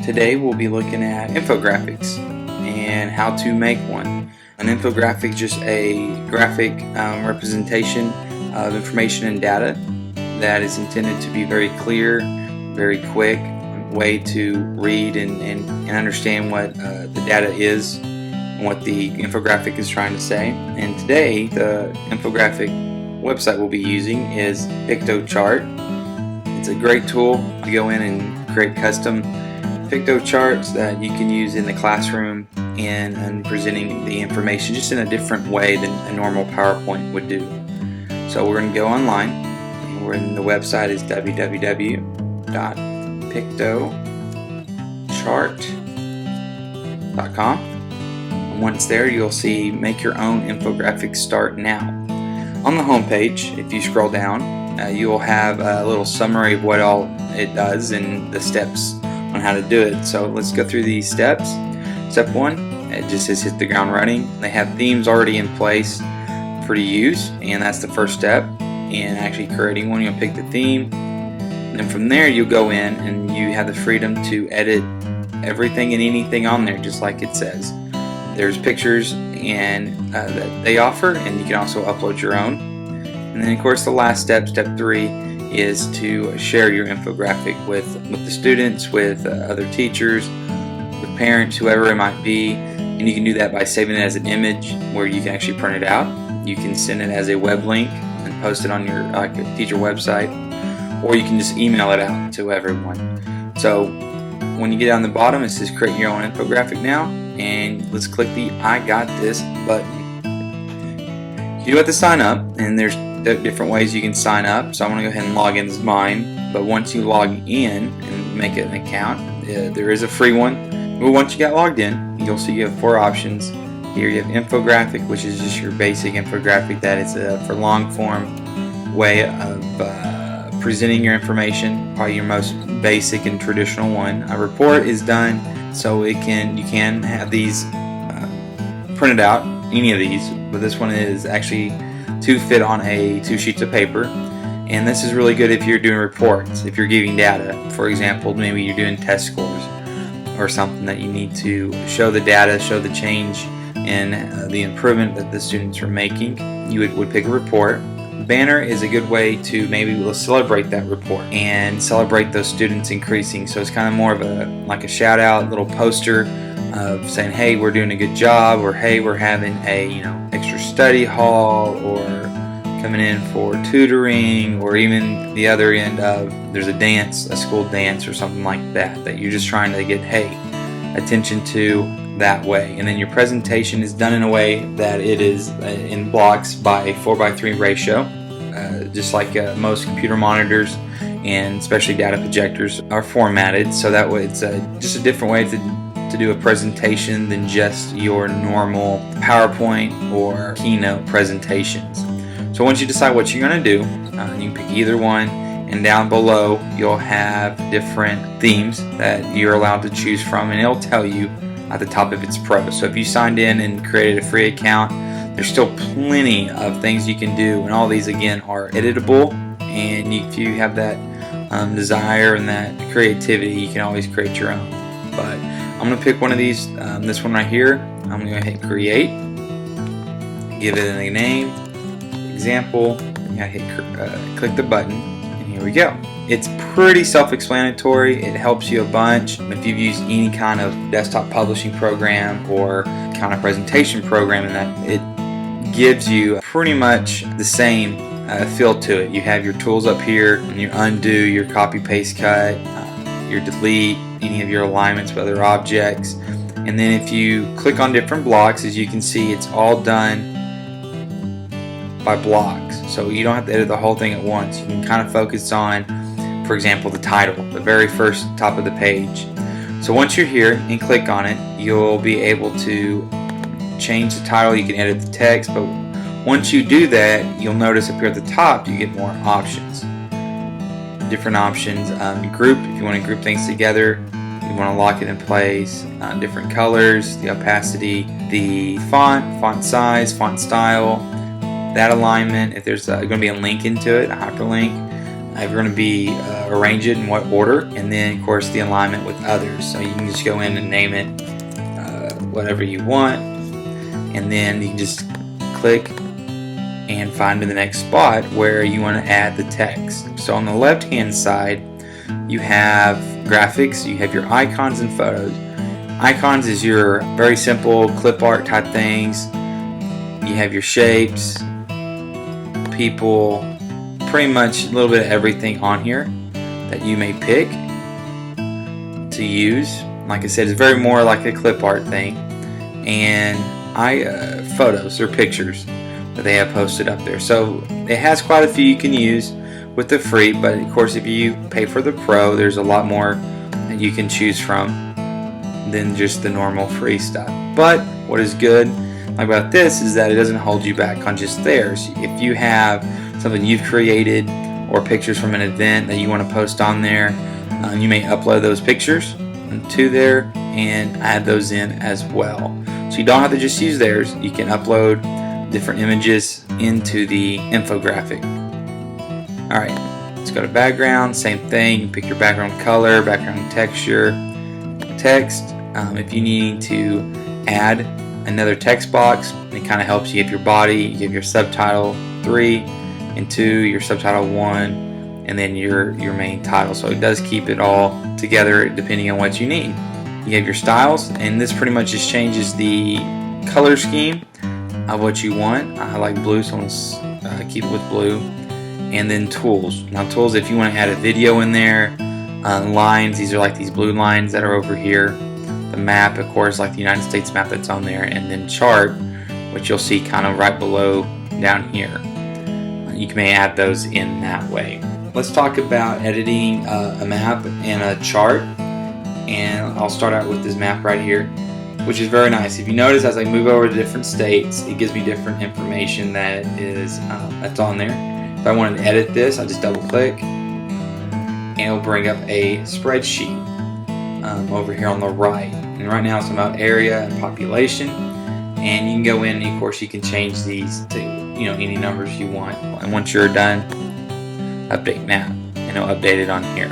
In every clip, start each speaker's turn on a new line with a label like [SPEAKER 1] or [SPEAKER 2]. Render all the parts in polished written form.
[SPEAKER 1] Today we'll be looking at infographics and how to make one. An infographic is just a graphic representation of information and data that is intended to be very clear, very quick way to read and understand what the data is and what the infographic is trying to say. And today the infographic website we'll be using is Piktochart. It's a great tool to go in and create custom Piktochart that you can use in the classroom and presenting the information just in a different way than a normal PowerPoint would do. So we're going to go online. The website is www.piktochart.com. And once there, you'll see make your own infographic, start now. On the home page, if you scroll down, you will have a little summary of what all it does and the steps on how to do it. So let's go through these steps. Step 1, it just says hit the ground running. They have themes already in place for to use, and that's the first step in actually creating one. You'll pick the theme, and then from there you'll go in and you have the freedom to edit everything and anything on there, just like it says. There's pictures and that they offer, and you can also upload your own. And then of course the last step, step 3, is to share your infographic with the students, with other teachers, with parents, whoever it might be. And you can do that by saving it as an image where you can actually print it out. You can send it as a web link and post it on your teacher website, or you can just email it out to everyone. So when you get down the bottom, it says create your own infographic now, and let's click the I got this button. You do have to sign up, and there's different ways you can sign up. So I'm going to go ahead and log in as mine. But once you log in and make an account, there is a free one. Well, once you got logged in, you'll see you have 4 options. Here you have infographic, which is just your basic infographic. That is for long form way of presenting your information, probably your most basic and traditional one. A report is done, so you can have these printed out, any of these, but this one is actually to fit on 2 sheets of paper. And this is really good if you're doing reports, if you're giving data. For example, maybe you're doing test scores or something that you need to show the data, show the change and the improvement that the students are making. You would pick a report. Banner is a good way to maybe celebrate that report and celebrate those students increasing. So it's kind of more of like a shout out, little poster of saying, hey, we're doing a good job, or hey, we're having a extra study hall, or coming in for tutoring, or even the other end of there's a dance, a school dance or something like that you're just trying to get attention to that way. And then your presentation is done in a way that it is in blocks by a 4:3 ratio, just like most computer monitors and especially data projectors are formatted. So that way it's just a different way to do a presentation than just your normal PowerPoint or keynote presentations. So once you decide what you're going to do, you can pick either one, and down below you'll have different themes that you're allowed to choose from, and it'll tell you at the top if it's pro. So if you signed in and created a free account, there's still plenty of things you can do, and all these again are editable, and if you have that desire and that creativity, you can always create your own. But I'm going to pick one of these, this one right here. I'm going to go ahead and create, give it a name, example, and I hit click the button, and here we go. It's pretty self-explanatory. It helps you a bunch. If you've used any kind of desktop publishing program or kind of presentation program, and that it gives you pretty much the same feel to it. You have your tools up here, and you undo, your copy, paste, cut, your delete, any of your alignments with other objects. And then if you click on different blocks, as you can see, it's all done by blocks. So you don't have to edit the whole thing at once. You can kind of focus on, for example, the title, the very first top of the page. So once you're here and click on it, you'll be able to change the title. You can edit the text, but once you do that, you'll notice up here at the top you get more options. Different options. Group, if you want to group things together, you want to lock it in place. Different colors, the opacity, the font size, font style, that alignment, if there's going to be a link into it, a hyperlink, You're going to be arrange it in what order, and then of course the alignment with others. So you can just go in and name it whatever you want, and then you can just click and find the next spot where you want to add the text. So on the left hand side you have graphics, you have your icons and photos. Icons is your very simple clip art type things. You have your shapes, people, pretty much a little bit of everything on here that you may pick to use. Like I said, it's very more like a clip art thing. And photos or pictures that they have posted up there. So it has quite a few you can use with the free, but of course if you pay for the pro, there's a lot more that you can choose from than just the normal free stuff. But what is good about this is that it doesn't hold you back on just theirs. If you have something you've created or pictures from an event that you want to post on there, you may upload those pictures to there and add those in as well. So you don't have to just use theirs, you can upload different images into the infographic. Alright, let's go to background, same thing, you pick your background color, background texture, text. If you need to add another text box, it kind of helps you give your body, you give your subtitle 3 and 2, your subtitle 1, and then your main title. So it does keep it all together depending on what you need. You have your styles, and this pretty much just changes the color scheme of what you want. I like blue, so let's keep it with blue. And then tools. Now tools, if you want to add a video in there, lines, these are like these blue lines that are over here. The map, of course, like the United States map that's on there, and then chart, which you'll see kind of right below down here. You may add those in that way. Let's talk about editing a map and a chart, and I'll start out with this map right here, which is very nice. If you notice, as I move over to different states, it gives me different information that is that's on there. If I wanted to edit this, I just double click and it'll bring up a spreadsheet over here on the right. And right now it's about area and population, and you can go in and of course you can change these to any numbers you want. And once you're done, update map, and it'll update it on here.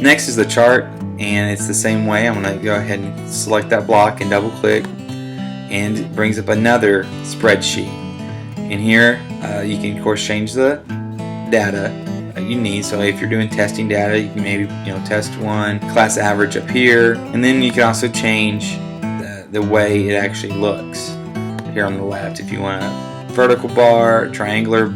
[SPEAKER 1] Next is the chart, and it's the same way. I'm going to go ahead and select that block and double click, and it brings up another spreadsheet. And here you can of course change the data that you need. So if you're doing testing data, you can maybe test 1, class average up here, and then you can also change the way it actually looks here on the left. If you want a vertical bar, triangular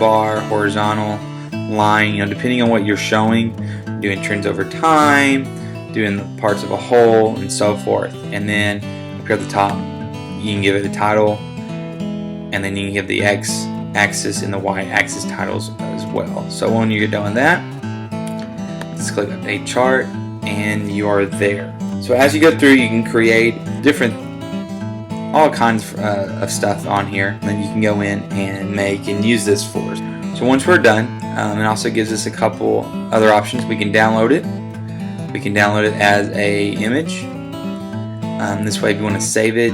[SPEAKER 1] bar, horizontal line, depending on what you're showing, doing trends over time, doing the parts of a whole, and so forth. And then up here at the top, you can give it a title, and then you can give the x-axis and the y-axis titles as well. So when you get done with that, let's click Update Chart, and you are there. So as you go through, you can create all kinds of stuff on here, and then you can go in and make and use this for us. So once we're done, it also gives us a couple other options. We can download it. We can download it as a image. This way, if you want to save it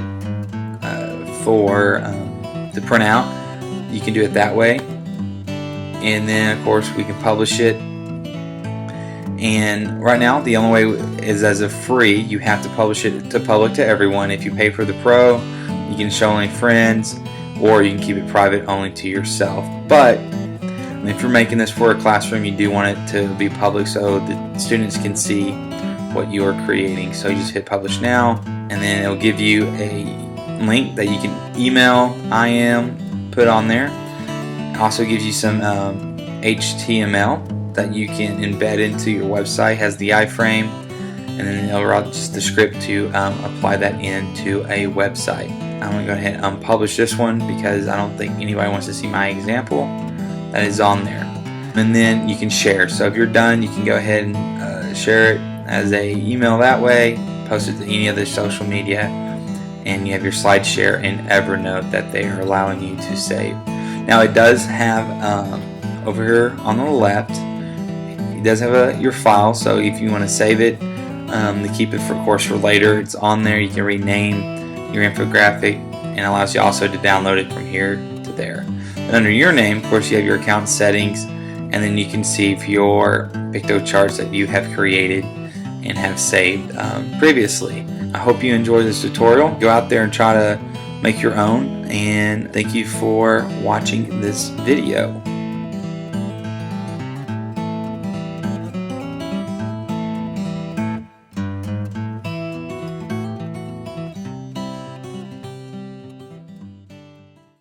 [SPEAKER 1] to print out, you can do it that way. And then of course we can publish it. And right now the only way is as a free. You have to publish it to public to everyone. If you pay for the pro, you can show only friends, or you can keep it private only to yourself. But if you're making this for a classroom, you do want it to be public so the students can see what you are creating. So you just hit publish now, and then it'll give you a link that you can email, put on there. It also gives you some HTML that you can embed into your website. It has the iframe, and then it'll write just the script to apply that into a website. I'm going to go ahead and unpublish this one because I don't think anybody wants to see my example that is on there. And then you can share. So if you're done, you can go ahead and share it as a email that way, post it to any other social media, and you have your slide share and Evernote that they are allowing you to save. Now it does have over here on the left, it does have your file, so if you want to save it to keep it of course for later, it's on there. You can rename your infographic, and it allows you also to download it from here to there. And under your name, of course, you have your account settings, and then you can see your Piktocharts that you have created and have saved previously. I hope you enjoyed this tutorial. Go out there and try to make your own, and thank you for watching this video.